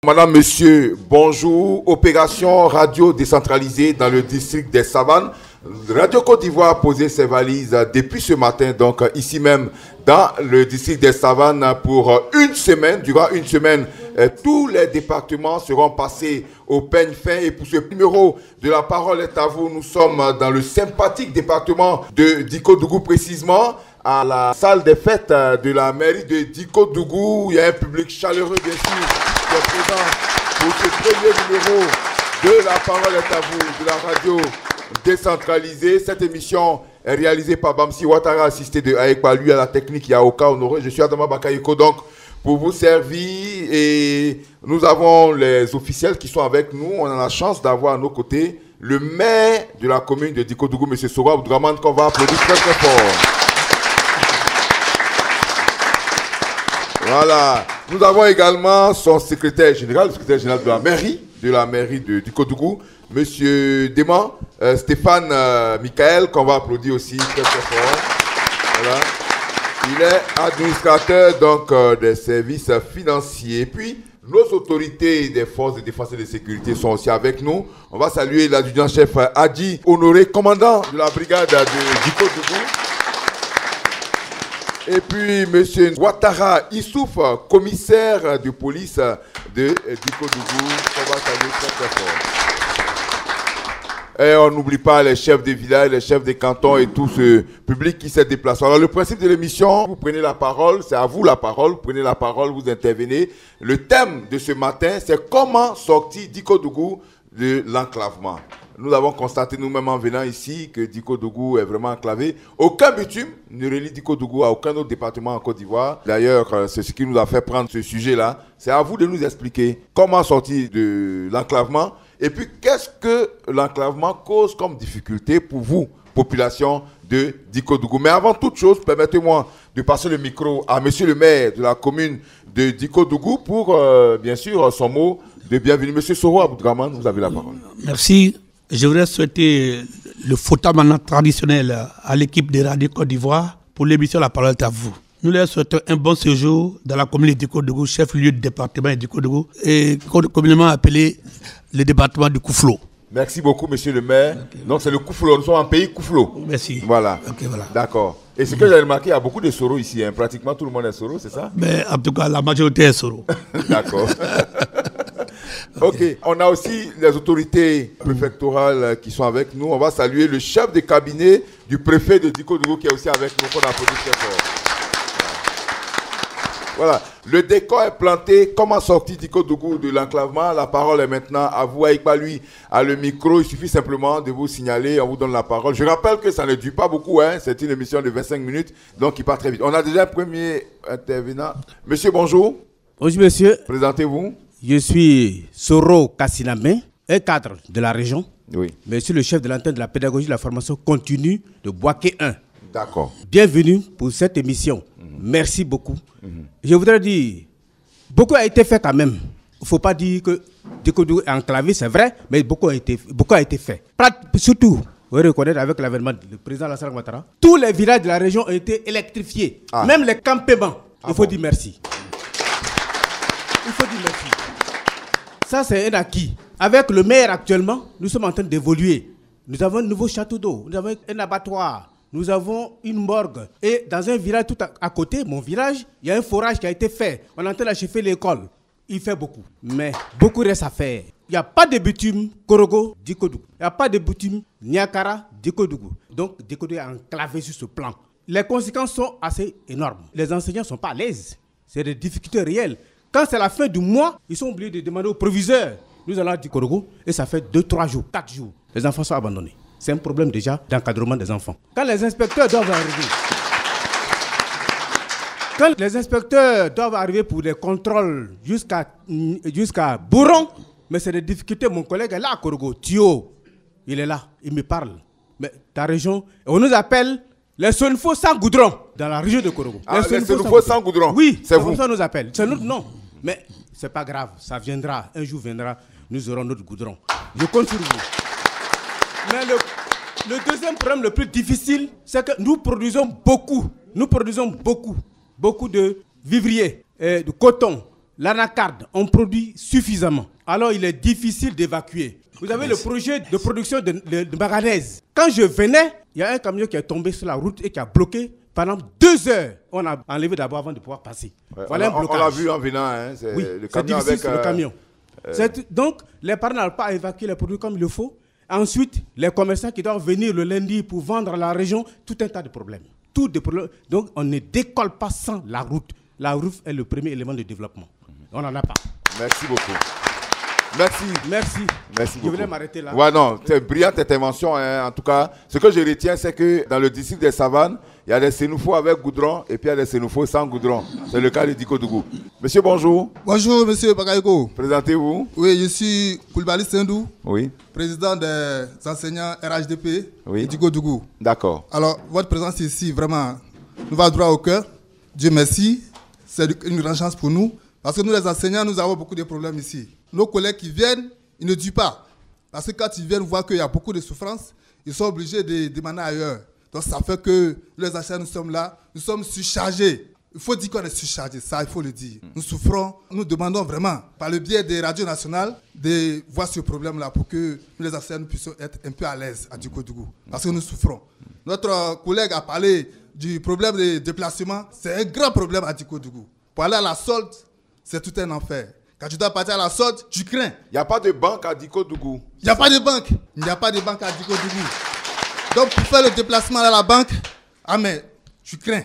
Madame, monsieur, bonjour. Opération radio décentralisée dans le district des Savanes. Radio Côte d'Ivoire a posé ses valises depuis ce matin, donc ici même dans le district des Savanes pour une semaine. Durant une semaine, tous les départements seront passés au peigne fin. Et pour ce numéro de La Parole est à vous, nous sommes dans le sympathique département de Diko-Dougou, précisément à la salle des fêtes de la mairie de Diko-Dougou. Il y a un public chaleureux, bien sûr, qui est présent pour ce premier numéro de La Parole est à vous, de la radio décentralisée. Cette émission est réalisée par Bamsi Ouattara, assisté de Aekpa, lui à la technique, Yaoka Honoré. Je suis Adama Bakayoko, donc pour vous servir. Et nous avons les officiels qui sont avec nous. On a la chance d'avoir à nos côtés le maire de la commune de Diko-Dougou, M. Sora Abdraman, qu'on va applaudir très très fort. Voilà. Nous avons également son secrétaire général, le secrétaire général de la mairie de Diko-Dougou, Monsieur Déman, Stéphane Michael, qu'on va applaudir aussi très très fort. Voilà. Il est administrateur donc des services financiers. Puis nos autorités des forces de défense et de sécurité sont aussi avec nous. On va saluer l'adjudant-chef Adi Honoré, commandant de la brigade de Diko-Dougou. Et puis M. Ouattara Issouf, commissaire de police de Diko-Dougou, on va saluer très très fort. Et on n'oublie pas les chefs des villages, les chefs des cantons et tout ce public qui s'est déplacé. Alors le principe de l'émission, vous prenez la parole, c'est à vous la parole, vous prenez la parole, vous intervenez. Le thème de ce matin, c'est comment sortir Diko-Dougou de l'enclavement. Nous avons constaté nous-mêmes en venant ici que Diko-Dougou est vraiment enclavé. Aucun bitume ne relie Diko-Dougou à aucun autre département en Côte d'Ivoire. D'ailleurs, c'est ce qui nous a fait prendre ce sujet-là. C'est à vous de nous expliquer comment sortir de l'enclavement. Et puis, qu'est-ce que l'enclavement cause comme difficulté pour vous, population de Diko-Dougou. Mais avant toute chose, permettez-moi de passer le micro à monsieur le maire de la commune de Diko-Dougou pour, bien sûr, son mot de bienvenue. Monsieur Soro Abdraman, vous avez la parole. Merci. Je voudrais souhaiter le fotamana traditionnel à l'équipe de Radio Côte d'Ivoire pour l'émission La Parole est à vous. Nous leur souhaitons un bon séjour dans la commune de Diko-Dougou, chef-lieu du département de Diko-Dougou, et communément appelé le département du Kouflo. Merci beaucoup, monsieur le maire. Okay. Donc, c'est le Kouflo. Nous sommes en pays Kouflo. Merci. Voilà. Okay, voilà. D'accord. Et ce que j'ai remarqué, il y a beaucoup de Soro ici. Hein. Pratiquement tout le monde est Soro, c'est ça? Mais en tout cas, la majorité est Soro. D'accord. Ok. On a aussi les autorités préfectorales qui sont avec nous. On va saluer le chef de cabinet du préfet de Diko-Dougou qui est aussi avec nous. On applaudit très fort. Voilà, le décor est planté. Comment sortir Diko-Dougou de l'enclavement? La parole est maintenant à vous. Aïkba, lui, à le micro. Il suffit simplement de vous signaler. On vous donne la parole. Je rappelle que ça ne dure pas beaucoup. Hein. C'est une émission de 25 minutes. Donc, il part très vite. On a déjà un premier intervenant. Monsieur, bonjour. Bonjour, monsieur. Présentez-vous. Je suis Soro Kassiname, un cadre de la région. Oui. Mais je suis le chef de l'antenne de la pédagogie de la formation continue de Boaké 1. D'accord. Bienvenue pour cette émission. Merci beaucoup. Je voudrais dire, beaucoup a été fait quand même. Il ne faut pas dire que Diko-Dougou est enclavé, c'est vrai, mais beaucoup a été fait. Surtout, vous reconnaître avec l'avènement du président Alassane Ouattara, tous les villages de la région ont été électrifiés. Même les campements. Il faut dire merci. Il faut dire merci. Ça, c'est un acquis. Avec le maire actuellement, nous sommes en train d'évoluer. Nous avons un nouveau château d'eau, nous avons un abattoir. Nous avons une morgue. Et dans un village tout à côté, mon village, il y a un forage qui a été fait. On est en train d'achever l'école. Il fait beaucoup. Mais beaucoup reste à faire. Il n'y a pas de bitume Korogo, Diko-Dougou. Il n'y a pas de bitume Niakara, Diko-Dougou. Donc, Diko-Dougou est enclavé sur ce plan. Les conséquences sont assez énormes. Les enseignants ne sont pas à l'aise. C'est des difficultés réelles. Quand c'est la fin du mois, ils sont obligés de demander au proviseur. Nous allons à Diko-Dougou et ça fait 2, 3 jours, 4 jours. Les enfants sont abandonnés. C'est un problème déjà d'encadrement des enfants. Quand les inspecteurs doivent arriver, pour des contrôles jusqu'à Bourron, mais c'est des difficultés. Mon collègue est là à Korogo, Thio, il est là, il me parle. Mais ta région, on nous appelle les Sonfo sans goudron dans la région de Korogo. Ah, les Sonfo sans goudron? Oui, c'est vous. Ça nous appelle. C'est notre nom. Mais c'est pas grave, ça viendra. Un jour viendra, nous aurons notre goudron. Je compte sur vous. Mais le deuxième problème le plus difficile, c'est que nous produisons beaucoup de vivriers, de coton, l'anacarde, on produit suffisamment. Alors il est difficile d'évacuer. Vous avez le projet de production de manganèse. Quand je venais, il y a un camion qui est tombé sur la route et qui a bloqué pendant 2 heures. On a enlevé d'abord avant de pouvoir passer. Ouais, voilà un blocage. On l'a vu en venant. Hein, oui, c'est difficile sur le camion. Donc, les parents n'arrivent pas à évacuer les produits comme il le faut. Ensuite, les commerçants qui doivent venir le lundi pour vendre à la région, tout un tas de problèmes. Donc, on ne décolle pas sans la route. La route est le premier élément de développement. On n'en a pas. Merci beaucoup. Merci. Merci beaucoup. Je voulais m'arrêter là. Ouais, non, c'est une brillante intervention. Hein. En tout cas, ce que je retiens, c'est que dans le district des Savanes, il y a des sénoufos avec goudron et puis il y a des sénoufos sans goudron. C'est le cas de Dikodougou. Monsieur, bonjour. Bonjour, monsieur Bakayoko. Présentez-vous. Oui, je suis Koulibaly Sindou. Oui. Président des enseignants RHDP oui. de Dikodougou. D'accord. Alors, votre présence ici, vraiment, nous va droit au cœur. Dieu merci. C'est une grande chance pour nous. Parce que nous, les enseignants, nous avons beaucoup de problèmes ici. Nos collègues qui viennent, ils ne disent pas. Parce que quand ils viennent voir qu'il y a beaucoup de souffrance, ils sont obligés de demander ailleurs. Donc ça fait que les enseignants, nous sommes là, nous sommes surchargés. Il faut dire qu'on est surchargés, ça il faut le dire. Nous souffrons, nous demandons vraiment, par le biais des radios nationales, de voir ce problème-là pour que nous les enseignants nous puissions être un peu à l'aise à Dikodougou. Parce que nous souffrons. Notre collègue a parlé du problème de déplacement. C'est un grand problème à Dikodougou. Pour aller à la solde, c'est tout un enfer. Quand tu dois partir à la solde, tu crains. Il n'y a pas de banque à Dikodougou. Il n'y a pas de banque. Il n'y a pas de banque à Dikodougou. Donc, pour faire le déplacement à la banque, mais tu crains.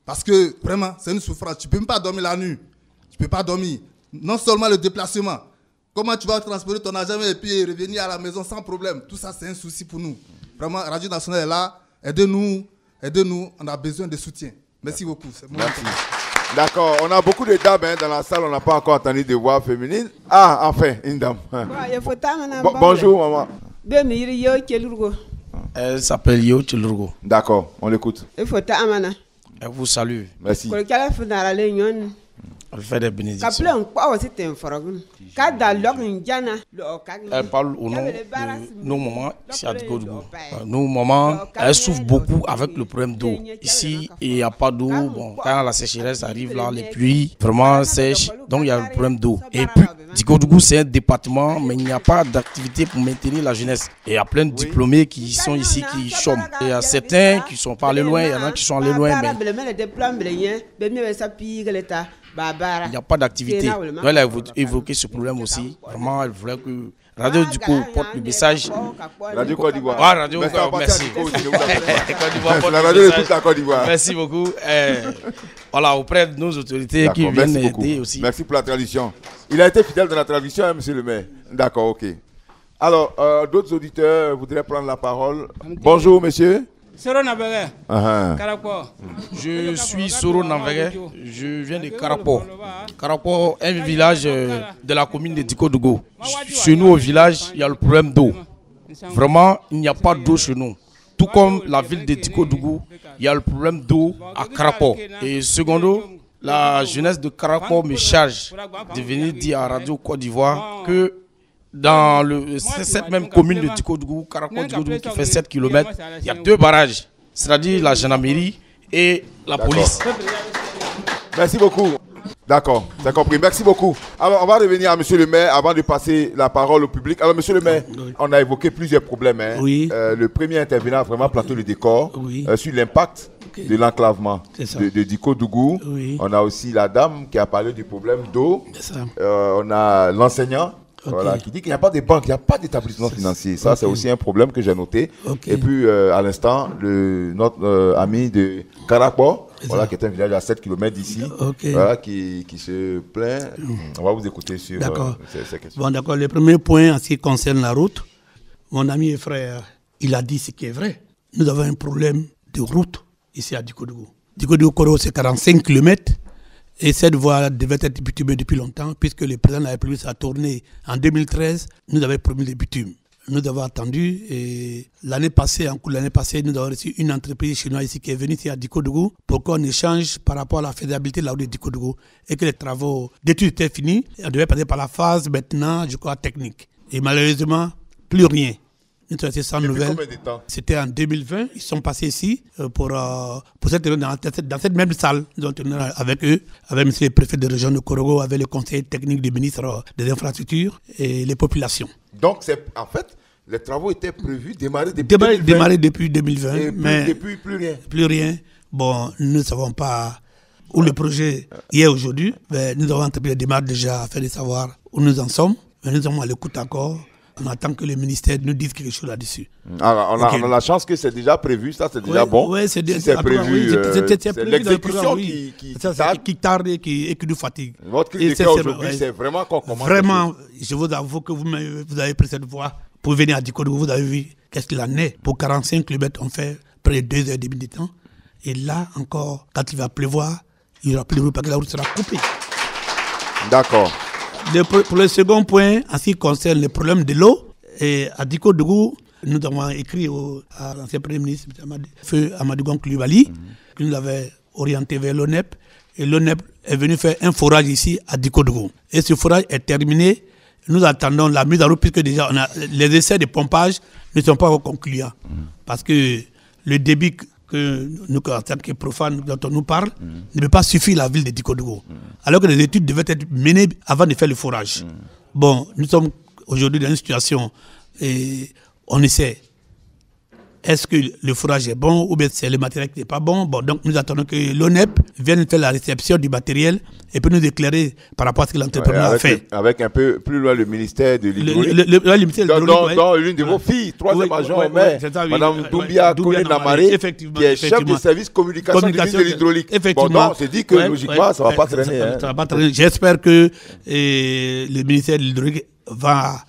Parce que, vraiment, c'est une souffrance. Tu ne peux même pas dormir la nuit. Tu ne peux pas dormir. Non seulement le déplacement. Comment tu vas transporter ton argent et puis revenir à la maison sans problème. Tout ça, c'est un souci pour nous. Vraiment, Radio Nationale est là. Aidez-nous. Aidez-nous. On a besoin de soutien. Merci beaucoup. Merci. D'accord, on a beaucoup de dames dans la salle, on n'a pas encore entendu de voix féminines. Ah, enfin, une dame. Bonjour, maman. Elle s'appelle Yo Chilurgo. D'accord, on l'écoute. Elle vous salue. Merci. Elle fait des bénédictions. Elle parle au nom de nos mamans ici à Dikodougou. Nos mamans, elles souffrent beaucoup avec le problème d'eau. Ici, il n'y a pas d'eau. Bon, quand la sécheresse arrive là, les pluies vraiment sèches, donc il y a le problème d'eau. Et puis, Dikodougou, c'est un département, mais il n'y a pas d'activité pour maintenir la jeunesse. Et il y a plein de diplômés qui sont ici, qui chôment. Et il y a certains qui sont pas allés loin, il y en a qui sont allés loin, mais il n'y a pas d'activité. Donc elle a évoqué ce problème aussi. Vraiment, elle voulait que Radio Diko porte le message. Radio Côte d'Ivoire. Ah, Radio Côte d'Ivoire, merci. La radio de toute la Côte d'Ivoire. Merci beaucoup. Voilà, auprès de nos autorités qui viennent aider aussi. Merci pour la traduction. Il a été fidèle dans la traduction, hein, monsieur le maire. D'accord, ok. Alors, d'autres auditeurs voudraient prendre la parole. Bonjour, monsieur. Soro Navere. Je suis Soro Navere. Je viens de Karapo. Karapo est un village de la commune de Dikodougou. Chez nous au village, il y a le problème d'eau. Vraiment, il n'y a pas d'eau chez nous. Tout comme la ville de Dikodougou, il y a le problème d'eau à Karapo. Et secondo, la jeunesse de Karapo me charge de venir dire à Radio Côte d'Ivoire que dans cette même commune de Dikodougou, Karapo-Dikodougou qui fait 7 km, il y a 2 barrages, c'est-à-dire la gendarmerie et la police. Merci beaucoup. D'accord, c'est compris. Merci beaucoup. Alors, on va revenir à monsieur le maire avant de passer la parole au public. Alors, monsieur le maire, on a évoqué plusieurs problèmes. Hein. Oui. Le premier intervenant a vraiment planté le décor sur l'impact de l'enclavement de Dikodougou. Oui. On a aussi la dame qui a parlé du problème d'eau. On a l'enseignant. Voilà, qui dit qu'il n'y a pas de banque, il n'y a pas d'établissement financier. Ça, c'est aussi un problème que j'ai noté. Et puis, à l'instant, notre ami de Karapo, voilà, qui est un village à 7 km d'ici, voilà, qui se plaint. On va vous écouter sur ces questions. Bon, d'accord. Le premier point en ce qui concerne la route, mon ami et frère, il a dit ce qui est vrai. Nous avons un problème de route ici à Dikodougou. Dikodougou, c'est 45 km. Et cette voie devait être bitumée depuis longtemps, puisque le président de la République a tourné en 2013, nous avons promis le bitume. Nous avons attendu et l'année passée, en cours de l'année passée, nous avons reçu une entreprise chinoise ici qui est venue ici à Dikodougou pour qu'on échange par rapport à la faisabilité de la route de Dikodougou et que les travaux d'études étaient finis. On devait passer par la phase maintenant, je crois, technique. Et malheureusement, plus rien. Nous sommes restés sans Depuis nouvelles. combien de temps? C'était en 2020. Ils sont passés ici pour cette réunion dans cette même salle. Nous avons tenu avec eux, avec M. le préfet de région de Korogo, avec le conseiller technique du ministre des Infrastructures et les populations. Donc, en fait, les travaux étaient prévus démarrer depuis 2020. Démarrer depuis 2020. Et mais depuis, plus rien. Plus rien. Bon, nous ne savons pas où le projet est aujourd'hui. Mais nous avons entrepris les démarches déjà afin de savoir où nous en sommes. Mais nous sommes à l'écoute encore. On attend que le ministère nous dise quelque chose là-dessus. Alors, on a la chance que c'est déjà prévu, ça c'est déjà bon. Oui, c'est prévu. C'est l'exécution qui tarde et qui nous fatigue. Votre cri de cœur aujourd'hui, c'est vraiment qu'on commence. Vraiment, je vous avoue que vous avez pris cette voie pour venir à Diko Dougou. Vous avez vu qu'est-ce qu'il en est. Pour 45 km, on fait près de 2 heures et demie de temps. Et là encore, quand il va pleuvoir, il n'y aura plus de route parce que la route sera coupée. D'accord. Pour le second point, en ce qui concerne le problème de l'eau, et à Diko Dougou, nous avons écrit à l'ancien Premier ministre, Feu Amadou Gon Coulibaly, qui nous avait orienté vers l'ONEP. Et l'ONEP est venu faire un forage ici à Diko Dougou. Et ce forage est terminé. Nous attendons la mise en route puisque déjà les essais de pompage ne sont pas concluants. Parce que le débit que nous constatons qui est profane, dont on nous parle, ne peut pas suffire la ville de Diko Dougou. Alors que les études devaient être menées avant de faire le forage. Bon, nous sommes aujourd'hui dans une situation et on essaie. Est-ce que le forage est bon ou bien c'est le matériel qui n'est pas bon? Bon, donc nous attendons que l'ONEP vienne faire la réception du matériel et peut nous éclairer par rapport à ce que l'entrepreneur a fait. Avec un peu plus loin le ministère de l'hydraulique. Le ministère de l'hydraulique. Dans l'une de vos filles, troisième agent, Mme Doumbia Kone-Namaré, qui est chef de service communication du ministère de l'hydraulique. Effectivement. Bon, donc, c'est dit que logiquement, ça ne va pas traîner. Ça va pas traîner. J'espère que le ministère de l'hydraulique va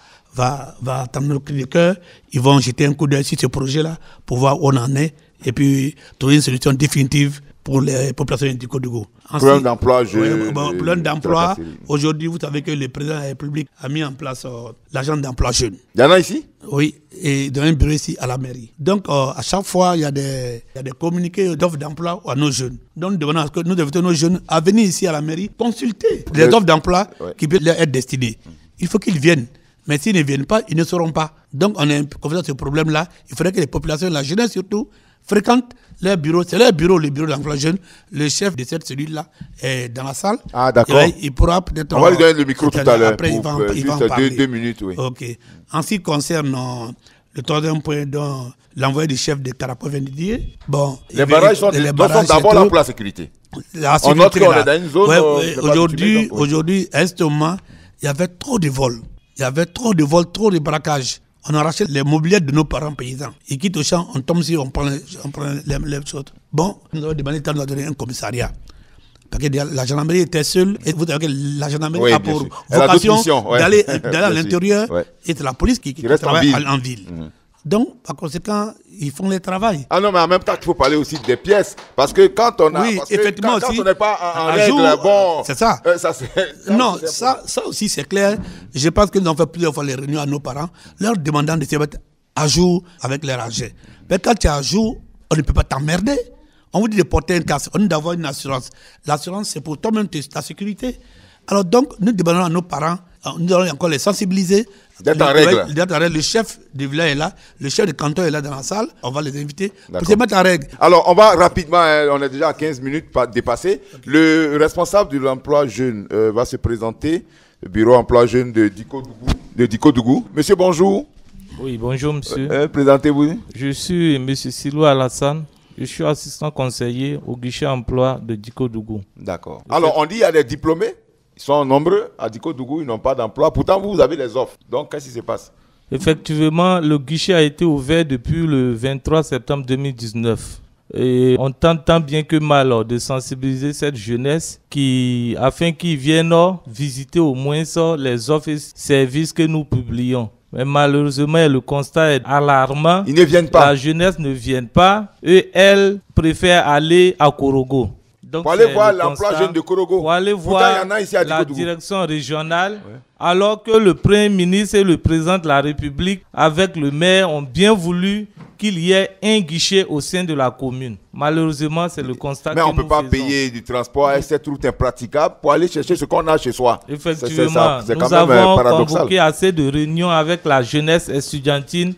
attendre le cri de cœur. Ils vont jeter un coup d'œil sur ce projet-là pour voir où on en est et puis trouver une solution définitive pour les populations du Diko Dougou. Plein d'emplois jeunes. Plein d'emplois. Aujourd'hui, vous savez que le président de la République a mis en place l'agent d'emploi jeune. Il y en a ici? Oui, et dans un bureau ici à la mairie. Donc, à chaque fois, il y a des communiqués d'offres d'emploi à nos jeunes. Donc, nous devons nos jeunes à venir ici à la mairie consulter les offres d'emploi qui peuvent leur être destinées. Il faut qu'ils viennent. Mais s'ils ne viennent pas, ils ne sauront pas. Donc, on est confronté à ce problème-là. Il faudrait que les populations, la jeunesse surtout, fréquentent leur bureau. C'est leur bureau, le bureau d'emploi jeune. Le chef de cette cellule-là est dans la salle. Ah, d'accord. Il pourra peut-être... On va lui donner le micro tout à l'heure. Après, il va en parler. 2 minutes, oui. OK. En ce qui concerne le troisième point dont l'envoyé du chef de Carapo vient de dire, bon... Les barrages sont d'abord là pour la sécurité. On note qu'on est dans une zone... Aujourd'hui, à ce moment, il y avait trop de vols. Il y avait trop de vols, trop de braquages. On arrachait les mobiliers de nos parents paysans. Ils quittent au champ, on tombe sur, on prend les choses. Bon, nous avons demandé de nous donner un commissariat. Parce que la gendarmerie était seule. Et vous savez que la gendarmerie a pour vocation d'aller à l'intérieur. Et c'est la police qui travaille en ville. Donc, par conséquent, ils font le travail. Ah non, mais en même temps, il faut parler aussi des pièces. Parce que quand on a. Oui, effectivement, quand on n'est pas en règle, bon. C'est ça. Ça aussi, c'est clair. Je pense que nous avons fait plusieurs fois les réunions à nos parents, leur demandant de se mettre à jour avec leur argent. Mais quand tu es à jour, on ne peut pas t'emmerder. On vous dit de porter un casque, on dit d'avoir une assurance. L'assurance, c'est pour toi-même ta sécurité. Alors donc, nous demandons à nos parents, nous allons encore les sensibiliser. D'être en règle. Le chef du village est là, le chef de canton est là dans la salle. On va les inviter pour se mettre en règle. Alors, on va rapidement, on est déjà à 15 minutes dépassées. Okay. Le responsable de l'emploi jeune va se présenter, le bureau emploi jeune de Diko Dougou. Monsieur, bonjour. Oui, bonjour, monsieur. Présentez-vous. Je suis monsieur Silou Alassane. Je suis assistant conseiller au guichet emploi de Diko Dougou. D'accord. Alors, on dit qu'il y a des diplômés. Ils sont nombreux. À Diko Dougou, ils n'ont pas d'emploi. Pourtant, vous avez des offres. Donc, qu'est-ce qui se passe? Effectivement, le guichet a été ouvert depuis le 23 septembre 2019. Et on tente tant bien que mal de sensibiliser cette jeunesse afin qu'ils viennent visiter au moins les offres et services que nous publions. Mais malheureusement, le constat est alarmant. Ils ne viennent pas. La jeunesse ne vient pas. Et elle préfère aller à Korogo. Donc, pour aller voir l'emploi jeune de Korogo. Pour aller voir la direction régionale, alors que le Premier ministre et le président de la République, avec le maire, ont bien voulu qu'il y ait un guichet au sein de la commune. Malheureusement, c'est le constat que nous faisons. Mais on ne peut pas payer du transport, cette route impraticable pour aller chercher ce qu'on a chez soi. Effectivement, nous avons convoqué assez de réunions avec la jeunesse estudiantine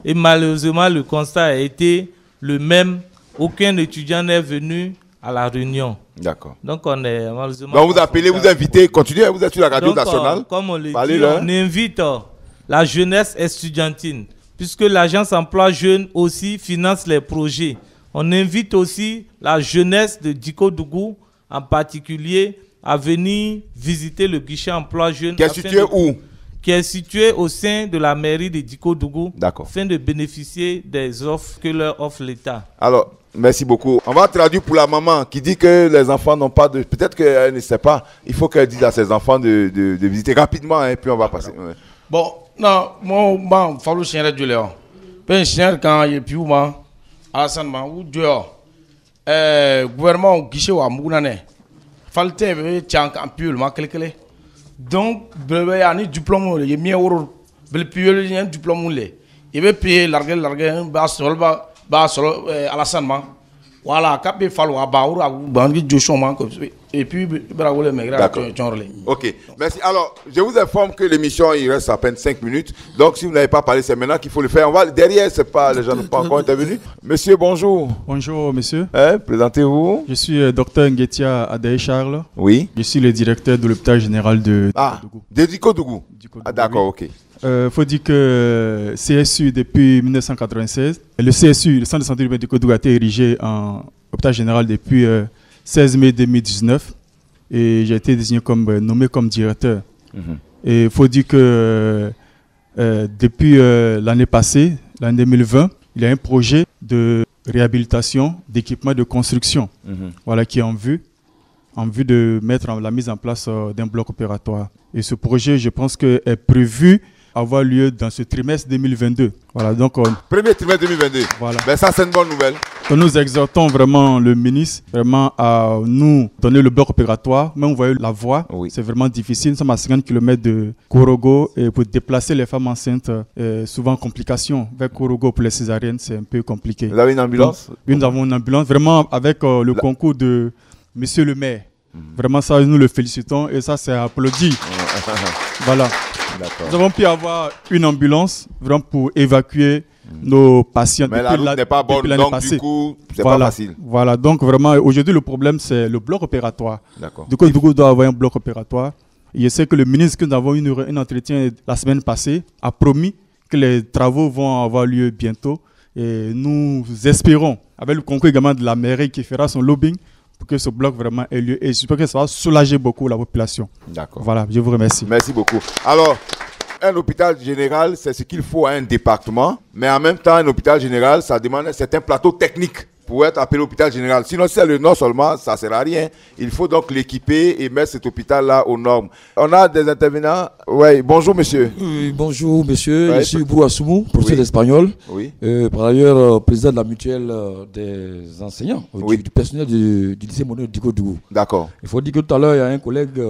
Et malheureusement, le constat a été le même. Aucun étudiant n'est venu à la réunion. D'accord. Donc on est malheureusement... Donc vous appelez, vous invitez, continuez, vous êtes sur la radio nationale. Comme on le dit, on invite la jeunesse estudiantine, puisque l'agence emploi jeunes aussi finance les projets. On invite aussi la jeunesse de Diko-Dougou, en particulier, à venir visiter le guichet emploi jeunes. Qui est situé où? Qui est situé au sein de la mairie de Diko-Dougou, afin de bénéficier des offres que leur offre l'État. Alors, merci beaucoup. On va traduire pour la maman qui dit que les enfants n'ont pas de... Peut-être qu'elle ne sait pas. Il faut qu'elle dise à ses enfants de visiter rapidement, et puis on va passer. Ouais. Bon, non, moi, il faut chien de Léon. Puis chien quand il est plus ou Alassane ou dehors. Gouvernement guichet ou à Mounane. Fallait tiens un peu le quelque. Donc, il y a un diplôme, il y a un diplôme. Il y a payer larguer, Alassane. Voilà, quand il faut et puis, ok, merci. Alors, je vous informe que l'émission, il reste à peine 5 minutes. Donc, si vous n'avez pas parlé, c'est maintenant qu'il faut le faire. Derrière, c'est pas, les gens n'ont pas encore intervenu. Monsieur, bonjour. Bonjour, monsieur. Présentez-vous. Je suis docteur Nguetia Adaï Charles. Oui. Je suis le directeur de l'hôpital général de Diko-Dougou. De Diko-Dougou. Ah, d'accord, ok. Faut dire que CSU, depuis 1996, le CSU, le centre de santé de Diko-Dougou, a été érigé en hôpital général depuis 16 mai 2019 et j'ai été désigné nommé comme directeur. Et il faut dire que depuis l'année passée, l'année 2020, il y a un projet de réhabilitation, d'équipement de construction, voilà, qui est en vue de mettre la mise en place d'un bloc opératoire. Et ce projet, je pense que est prévu avoir lieu dans ce trimestre 2022. Voilà, donc premier trimestre 2022. Voilà. Ben ça, c'est une bonne nouvelle. Donc nous exhortons vraiment le ministre vraiment à nous donner le bloc opératoire. Mais vous voyez la voie, c'est vraiment difficile. Nous sommes à 50 km de Korogo et pour déplacer les femmes enceintes, souvent complications. Vers Korogo pour les césariennes, c'est un peu compliqué. Vous avez une ambulance? Donc, nous avons une ambulance vraiment avec le concours de Monsieur le maire. Vraiment ça, nous le félicitons et ça c'est applaudi. Voilà. Nous avons pu avoir une ambulance vraiment pour évacuer nos patients. Mais la route n'est pas bonne, donc du coup, c'est pas facile. Voilà, donc vraiment, aujourd'hui, le problème, c'est le bloc opératoire. D'accord. Du coup, il doit avoir un bloc opératoire. Et je sais que le ministre, que nous avons eu un entretien la semaine passée, a promis que les travaux vont avoir lieu bientôt. Et nous espérons, avec le concours également de la mairie qui fera son lobbying, pour que ce bloc vraiment ait lieu. Et je pense que ça va soulager beaucoup la population. D'accord. Voilà, je vous remercie. Merci beaucoup. Alors, un hôpital général, c'est ce qu'il faut à un département. Mais en même temps, un hôpital général, ça demande un certain plateau technique pour être appelé hôpital général. Sinon, si c'est le nom seulement, ça ne sert à rien. Il faut donc l'équiper et mettre cet hôpital-là aux normes. On a des intervenants. Oui, bonjour monsieur. Oui, bonjour monsieur. Je suis Bou Assoumou, professeur d'espagnol. Oui. Par ailleurs, président de la mutuelle des enseignants, du personnel du lycée Monet de Diko-Dougou. D'accord. Il faut dire que tout à l'heure, il y a un collègue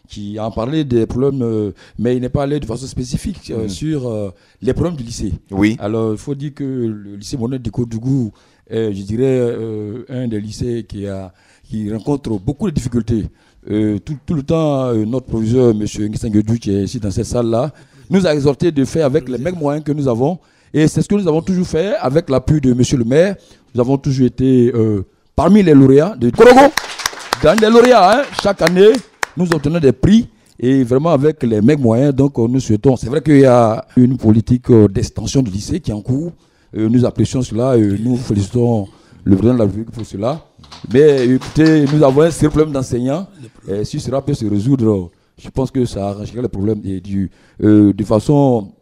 qui a parlé des problèmes, mais il n'est pas allé de façon spécifique sur les problèmes du lycée. Oui. Alors, il faut dire que le lycée Monet de Diko-Dougou est, je dirais, un des lycées qui rencontre beaucoup de difficultés. Tout le temps, notre proviseur, M. Nguessan-Guedou, qui est ici dans cette salle-là, nous a exhorté de faire avec les mêmes moyens que nous avons. Et c'est ce que nous avons toujours fait avec l'appui de M. le maire. Nous avons toujours été parmi les lauréats de Korogo. Dans les lauréats, chaque année, nous obtenons des prix. Et vraiment avec les mêmes moyens, donc nous souhaitons. C'est vrai qu'il y a une politique d'extension du lycée qui est en cours. Nous apprécions cela et nous félicitons le président de la République pour cela. Mais écoutez, nous avons un sérieux problème d'enseignants. Et si cela peut se résoudre, je pense que ça arrangerait le problème. Et de façon,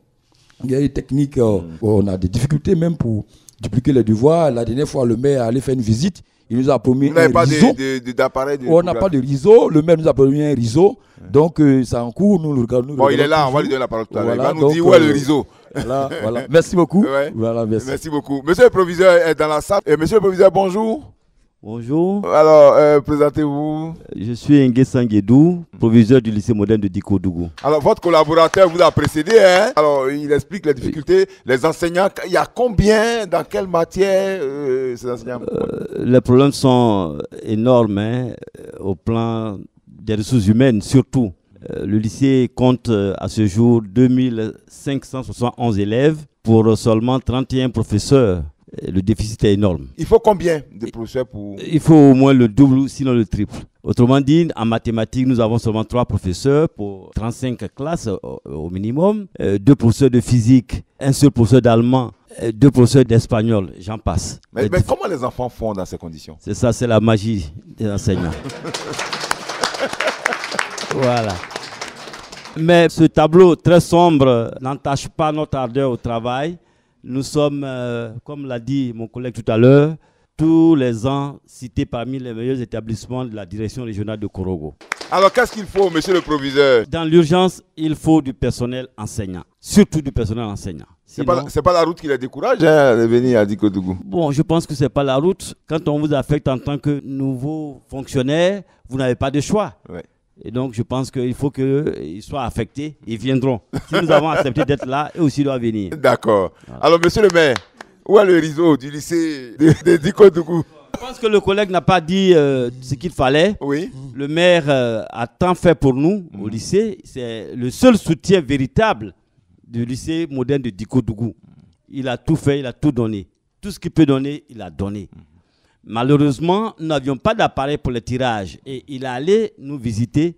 il y a des techniques, on a des difficultés même pour dupliquer les devoirs. La dernière fois, le maire allait faire une visite. Il nous a promis un riseau. D'appareil on n'a pas de riseau. Le maire nous a promis un riseau. Donc, c'est en cours. Nous le regardons. Bon, il est là. On va lui donner la parole tout à l'heure. Il va nous dire où est le riseau. Voilà. Merci beaucoup. Ouais. Voilà, merci beaucoup. Monsieur le proviseur est dans la salle. Monsieur le proviseur, bonjour. Bonjour. Alors, présentez-vous. Je suis Nguessan Guedou, proviseur du lycée moderne de Diko-Dougou. Alors, votre collaborateur vous a précédé, hein? Alors, il explique les difficultés. Les enseignants, il y a combien, dans quelle matière ces enseignants? Les problèmes sont énormes, hein, au plan des ressources humaines, surtout. Le lycée compte à ce jour 2571 élèves. pour seulement 31 professeurs. Le déficit est énorme. Il faut combien de professeurs pour... Il faut au moins le double, sinon le triple. Autrement dit, en mathématiques, nous avons seulement 3 professeurs pour 35 classes au minimum, 2 professeurs de physique, un seul professeur d'allemand, 2 professeurs d'espagnol, j'en passe. Mais comment les enfants font dans ces conditions? C'est ça, c'est la magie des enseignants. Voilà. Mais ce tableau très sombre n'entache pas notre ardeur au travail. Nous sommes, comme l'a dit mon collègue tout à l'heure, tous les ans cités parmi les meilleurs établissements de la direction régionale de Korogo. Alors qu'est-ce qu'il faut, monsieur le proviseur? Dans l'urgence, il faut du personnel enseignant, surtout du personnel enseignant. Sinon, c'est pas la route qui les décourage de venir à Dikodougou. Bon, je pense que c'est pas la route. Quand on vous affecte en tant que nouveau fonctionnaire, vous n'avez pas de choix. Ouais. Et donc, je pense qu'il faut qu'ils soient affectés. Ils viendront. Si nous avons accepté d'être là, eux aussi doivent venir. D'accord. Voilà. Alors, monsieur le maire, où est le réseau du lycée de Dikodougou? Je pense que le collègue n'a pas dit ce qu'il fallait. Oui. Le maire a tant fait pour nous au lycée. C'est le seul soutien véritable du lycée moderne de Dikodougou. Il a tout fait, il a tout donné. Tout ce qu'il peut donner, il a donné. Malheureusement, nous n'avions pas d'appareil pour le tirage. Et il est allé nous visiter.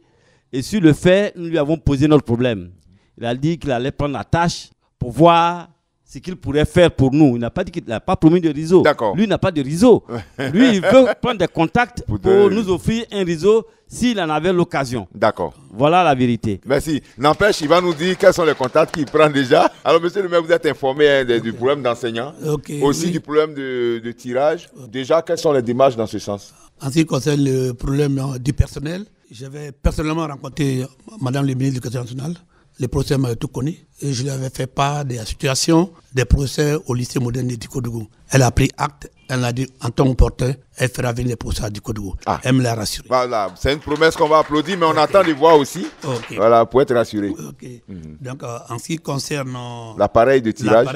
Et sur le fait, nous lui avons posé notre problème. Il a dit qu'il allait prendre la tâche pour voir ce qu'il pourrait faire pour nous. Il n'a pas dit qu'il n'a pas promis de réseau. D'accord. Lui, il n'a pas de réseau. Lui, il veut prendre des contacts pour nous offrir un réseau s'il en avait l'occasion. D'accord. Voilà la vérité. Merci. N'empêche, il va nous dire quels sont les contacts qu'il prend déjà. Alors, monsieur le maire, vous êtes informé du problème d'enseignants, aussi du problème de tirage. Déjà, quelles sont les démarches dans ce sens? En ce qui concerne le problème du personnel, j'avais personnellement rencontré Madame le ministre de l'Éducation nationale. Les professeurs m'avaient tout connu et je lui avais fait part de la situation des professeurs au lycée moderne de Dikodougou. Elle a pris acte, elle a dit en tant que porteur, elle fera venir les professeurs à Dikodougou. Elle me l'a rassuré. Voilà, c'est une promesse qu'on va applaudir, mais on attend de voir aussi. Voilà, pour être rassuré. Donc, en ce qui concerne l'appareil de tirage,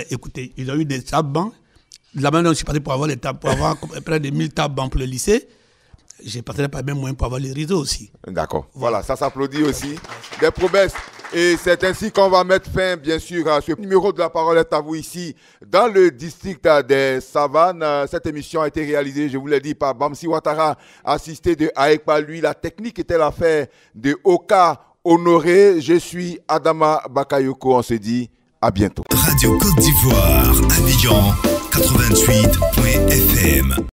écoutez, ils ont eu des tables bancs. Là-bas, je suis parti pour avoir les tables, pour avoir près de 1000 tables bancs pour le lycée. J'ai passé pas bien moyen pour avoir les réseaux aussi. D'accord. Voilà, ça s'applaudit aussi. Des promesses. Et c'est ainsi qu'on va mettre fin, bien sûr, à ce numéro de La Parole est à vous ici, dans le district des Savanes. Cette émission a été réalisée, je vous l'ai dit, par Bamsi Ouattara, assisté de Aekpa. Lui, la technique était l'affaire de Oka Honoré. Je suis Adama Bakayoko. On se dit à bientôt. Radio Côte d'Ivoire, Abidjan 88.fm.